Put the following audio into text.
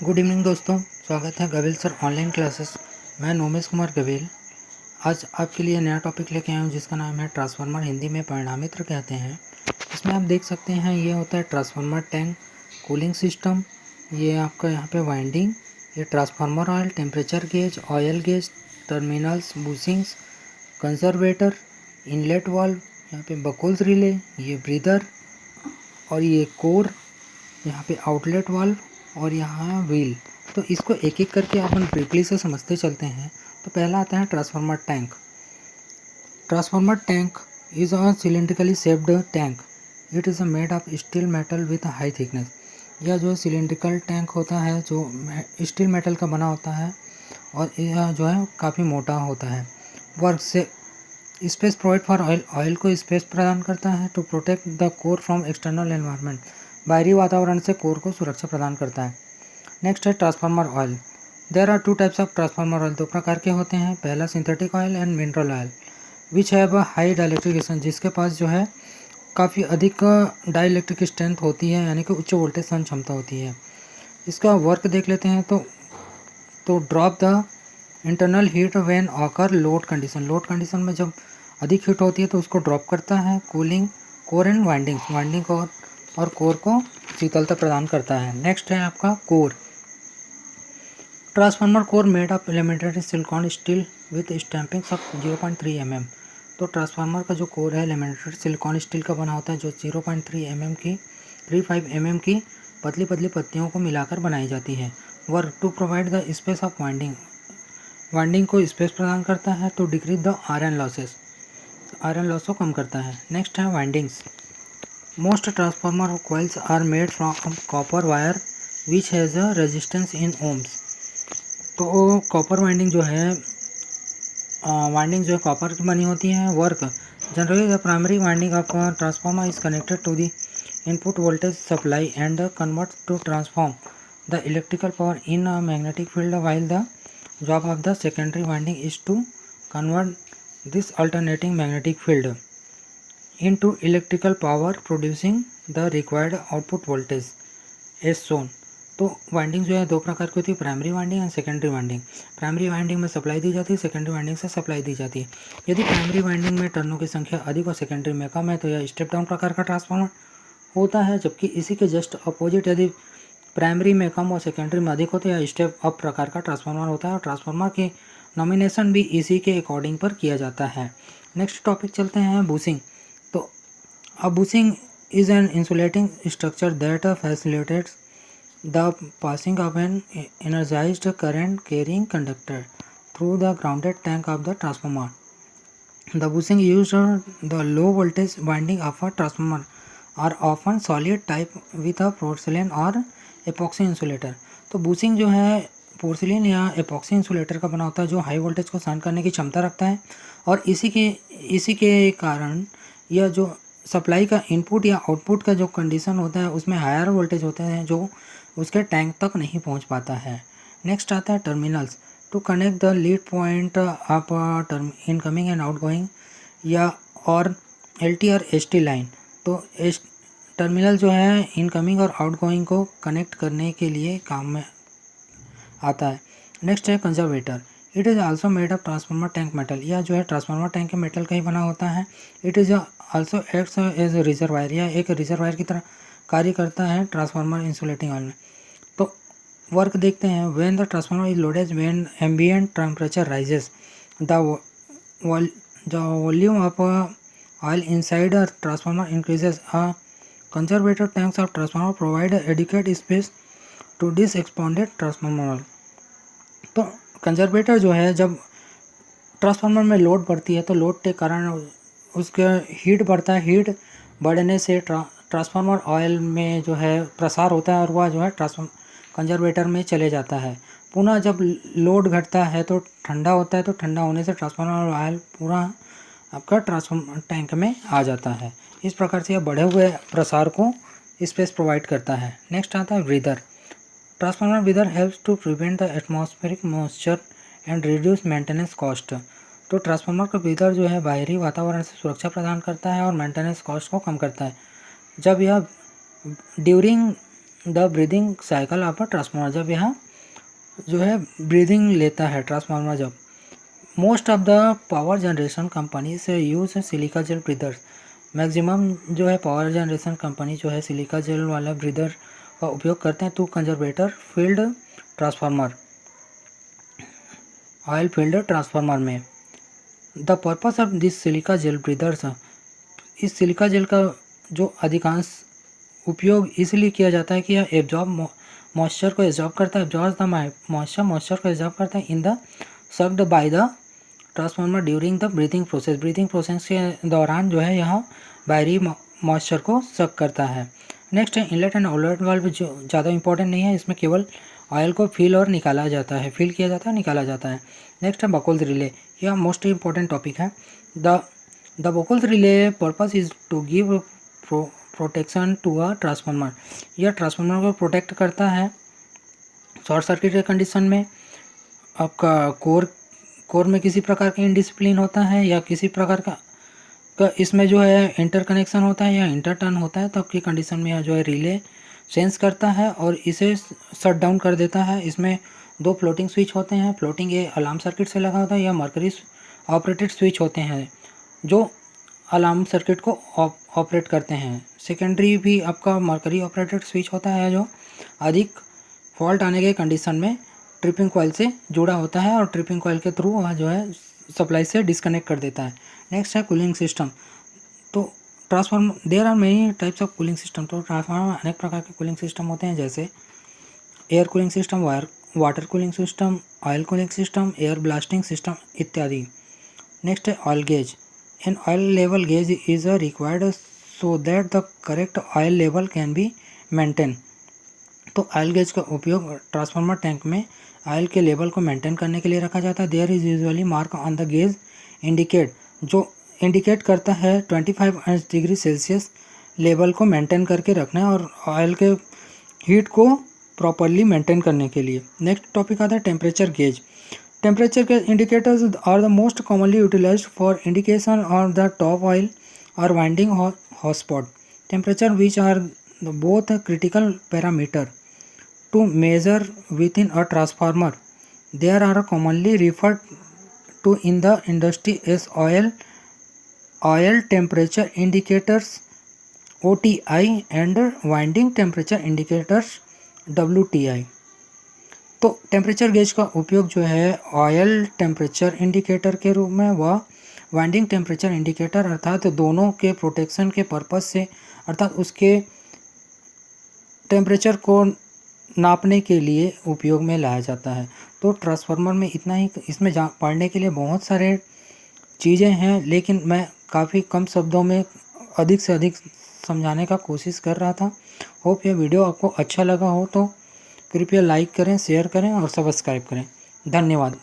Good evening दोस्तों, स्वागत है गवेल सर ऑनलाइन क्लासेस। मैं नोमेश कुमार गवेल आज आपके लिए नया टॉपिक लेके आया हूँ जिसका नाम है ट्रांसफार्मर, हिंदी में परिणामित्र कहते हैं। इसमें आप देख सकते हैं ये होता है ट्रांसफार्मर टैंक, कूलिंग सिस्टम, ये आपका यहाँ पे वाइंडिंग, ये transformer oil, temperature gauge, oil gauge, terminals, bushings, conservator, inlet valve, यहाँ पे बकुल्स रिले, ये ब्रीदर और ये कोर, यहाँ पे आउटलेट वाल्व और यहाँ व्हील। तो इसको एक एक करके अपन ब्रीफली से समझते चलते हैं। तो पहला आता है transformer tank. Transformer tank is a cylindrically shaped tank. It is made of steel metal with high thickness. यह जो सिलेंड्रिकल टैंक होता है जो स्टील मेटल का बना होता है और यह जो है काफ़ी मोटा होता है। वर्क से space provide for oil, oil को स्पेस प्रदान करता है। To protect the core from external environment, बाहरी वातावरण से कोर को सुरक्षा प्रदान करता है। नेक्स्ट है transformer oil. There are two types of transformer oil, दो प्रकार के होते हैं। पहला synthetic oil and mineral oil which have a high dielectric, जिसके पास जो है काफ़ी अधिक डाइलेक्ट्रिक स्ट्रेंथ होती है, यानी कि उच्च वोल्टेज सहन क्षमता होती है। इसका वर्क देख लेते हैं। तो drop the internal heat when occur load condition, load condition में जब अधिक हीट होती है तो उसको ड्रॉप करता है। Cooling core and windings, winding और कोर को शीतलता प्रदान करता है। नेक्स्ट है आपका core. Transformer core made of laminated silicon steel with stampings of 0.3 mm। तो ट्रांसफार्मर का जो कोर है एलिमेंटेड सिलिकॉन स्टील का बना होता है जो 0.3 mm की 35 mm की पतली पतली पत्तियों को मिलाकर बनाई जाती है। Work to provide the space of winding, winding को स्पेस प्रदान करता है। To decrease the iron losses, iron loss को कम करता है। नेक्स्ट है windings. Most transformer coils are made from copper wire which has a resistance in ohms. तो कॉपर वाइंडिंग जो है कॉपर की बनी होती है। Work generally the primary winding of transformer is connected to the input voltage supply and convert to transform the electrical power in a magnetic field, while the job of the secondary winding is to convert this alternating magnetic field into electrical power, producing the required output voltage as shown। तो winding जो है दो प्रकार की होती है, primary winding and secondary winding. Primary winding में supply दी जाती है, सेकेंडरी वाइंडिंग से सप्लाई दी जाती है। यदि प्राइमरी वाइंडिंग में टर्नों की संख्या अधिक और सेकेंडरी में कम है तो यह स्टेप डाउन प्रकार का ट्रांसफार्मर होता है। जबकि इसी के जस्ट अपोजिट यदि प्राइमरी में कम और सेकेंडरी में अधिक होते हैं स्टेप अप प्रकार का ट्रांसफार्मर होता है। और ट्रांसफार्मर की नॉमिनेशन भी इसी के अकॉर्डिंग पर किया जाता है। नेक्स्ट टॉपिक चलते हैं बूसिंग। तो अब bushing is an insulating structure that facilitates the passing of an energized current carrying conductor through the grounded tank of the transformer. The bushing used the low voltage winding of a transformer are often solid type with a porcelain or epoxy insulator। तो बूसिंग जो है porcelain या epoxy insulator का बना होता है जो high voltage को सहन करने की क्षमता रखता है। और इसी के कारण यह जो सप्लाई का इनपुट या आउटपुट का जो कंडीशन होता है उसमें हायर वोल्टेज होते हैं जो उसके टैंक तक नहीं पहुंच पाता है। नेक्स्ट आता है terminals. To connect the lead point of incoming and outgoing या और एलटी और एसटी लाइन। तो टर्मिनल जो है इनकमिंग और आउटगोइंग को कनेक्ट करने के लिए काम में आता है। नेक्स्ट है conservator. It is also made of transformer tank metal. यह जो है ट्रांसफार्मर टैंक के मेटल का ही बना होता है। It is also acts as reservoir, यह एक रिजर्वायर की तरह कार्य करता है ट्रांसफार्मर इंसुलेटिंग ऑयल में। तो वर्क देखते हैं। When the transformer is loaded, when ambient temperature rises, the volume of oil inside a transformer increases. A conservator tanks of transformer provide adequate space to this expanded transformer oil. तो conservator जो है जब transformer में load बढ़ती है तो load के कारण उसका हीट बढ़ता है। हीट बढ़ने से ट्रांसफार्मर ऑयल में जो है प्रसार होता है और वह जो है कंजर्वेटर में चले जाता है। पुनः जब लोड घटता है तो ठंडा होता है, तो ठंडा होने से ट्रांसफार्मर ऑयल पूरा आपका ट्रांसफार्मर टैंक में आ जाता है। इस प्रकार से यह बढ़े हुए प्रसार को स्पेस प्रोवाइड करता है। नेक्स्ट आता है breather. Transformer breather helps to prevent the atmospheric moisture and reduce maintenance cost. तो ट्रांसफार्मर का ब्रीदर जो है बाहरी वातावरण से सुरक्षा प्रदान करता है और मेंटेनेंस कॉस्ट को कम करता है। जब यह during the breathing cycle of a transformer, जब यह जो है ब्रीदिंग लेता है ट्रांसफार्मर जब। Most of the power generation company से यूज सिलिका जेल ब्रीदर्स, मैक्सिमम जो है पावर जनरेशन कंपनी जो है सिलिका जेल वाला ब्रीदर का उपयोग करते हैं to conservator filled transformer, oil filled transformer में। The purpose of this silica gel breathers, इस सिलिका जेल का जो अधिकांश उपयोग इसलिए किया जाता है कि यह एब्जॉर्ब मॉइस्चर को एब्जॉर्ब करता है, एब्जॉर्ब द मॉइस्चर को एब्जॉर्ब करता है in the sucked by the transformer during the breathing process, breathing process के दौरान जो है यह बाहरी मॉइस्चर को सक करता है। नेक्स्ट है इनलेट एंड आउटलेट वाल्व, जो ज़्यादा इंपॉर्टेंट नहीं है, इसमें केवल ऑयल को फिल और निकाला जाता है, फिल किया जाता है निकाला जाता है। नेक्स्ट है बकोल्स रिले, यह मोस्ट इंपॉर्टेंट टॉपिक है। The Buchholz relay purpose is to give protection to a transformer, यह ट्रांसफार्मर को प्रोटेक्ट करता है शॉर्ट सर्किट के कंडीशन में। आपका कोर में किसी प्रकार का इनडिसिप्लिन होता है या किसी प्रकार का इसमें जो है इंटरकनेक्शन होता है या इंटरटर्न होता है, तब की कंडीशन में यह जो है रिले सेंस करता है और इसे शट डाउन कर देता है। इसमें दो फ्लोटिंग स्विच होते हैं, फ्लोटिंग ये अलार्म सर्किट से लगा होता है या मर्करी ऑपरेटेड स्विच होते हैं जो अलार्म सर्किट को ऑपरेट करते हैं। सेकेंडरी भी आपका मर्करी ऑपरेटेड स्विच होता है जो अधिक फॉल्ट आने के कंडीशन में ट्रिपिंग कॉइल से जुड़ा होता है और ट्रिपिंग कॉइल के थ्रू वह जो है सप्लाई से डिस्कनेक्ट कर देता है। नेक्स्ट है कूलिंग सिस्टम, तो transformer there are many types of cooling system, तो ट्रांसफार्मर में अनेक प्रकार के कूलिंग सिस्टम होते हैं, जैसे air cooling system, water cooling system, oil cooling system, air blasting system इत्यादि। नेक्स्ट है oil gauge, an oil level gauge is required so that the correct oil level can be maintain, तो oil gauge का उपयोग transformer tank में oil के level को maintain करने के लिए रखा जाता है। There is usually mark on the gauge indicate, जो इंडिकेट करता है 25 डिग्री सेल्सियस लेवल को मेंटेन करके रखना है और ऑयल के हीट को प्रॉपरली मेंटेन करने के लिए। नेक्स्ट टॉपिक आता है temperature gauge, temperature gauge indicators are the most commonly utilized for indication of the top oil और winding hot spot, temperature which are both a critical parameter to measure within a transformer. They are commonly referred to in the industry as oil temperature indicators OTI and winding temperature indicators WTI। तो temperature gauge का उपयोग जो है oil temperature indicator के रूप में व winding temperature indicator अर्थात दोनों के प्रोटेक्शन के पर्पस से, अर्थात उसके टेम्परेचर को नापने के लिए उपयोग में लाया जाता है। तो ट्रांसफार्मर में इतना ही, इसमें पढ़ने के लिए बहुत सारे चीज़ें हैं, लेकिन मैं काफ़ी कम शब्दों में अधिक से अधिक समझाने का कोशिश कर रहा था। होप यह वीडियो आपको अच्छा लगा हो तो कृपया लाइक करें, शेयर करें और सब्सक्राइब करें। धन्यवाद।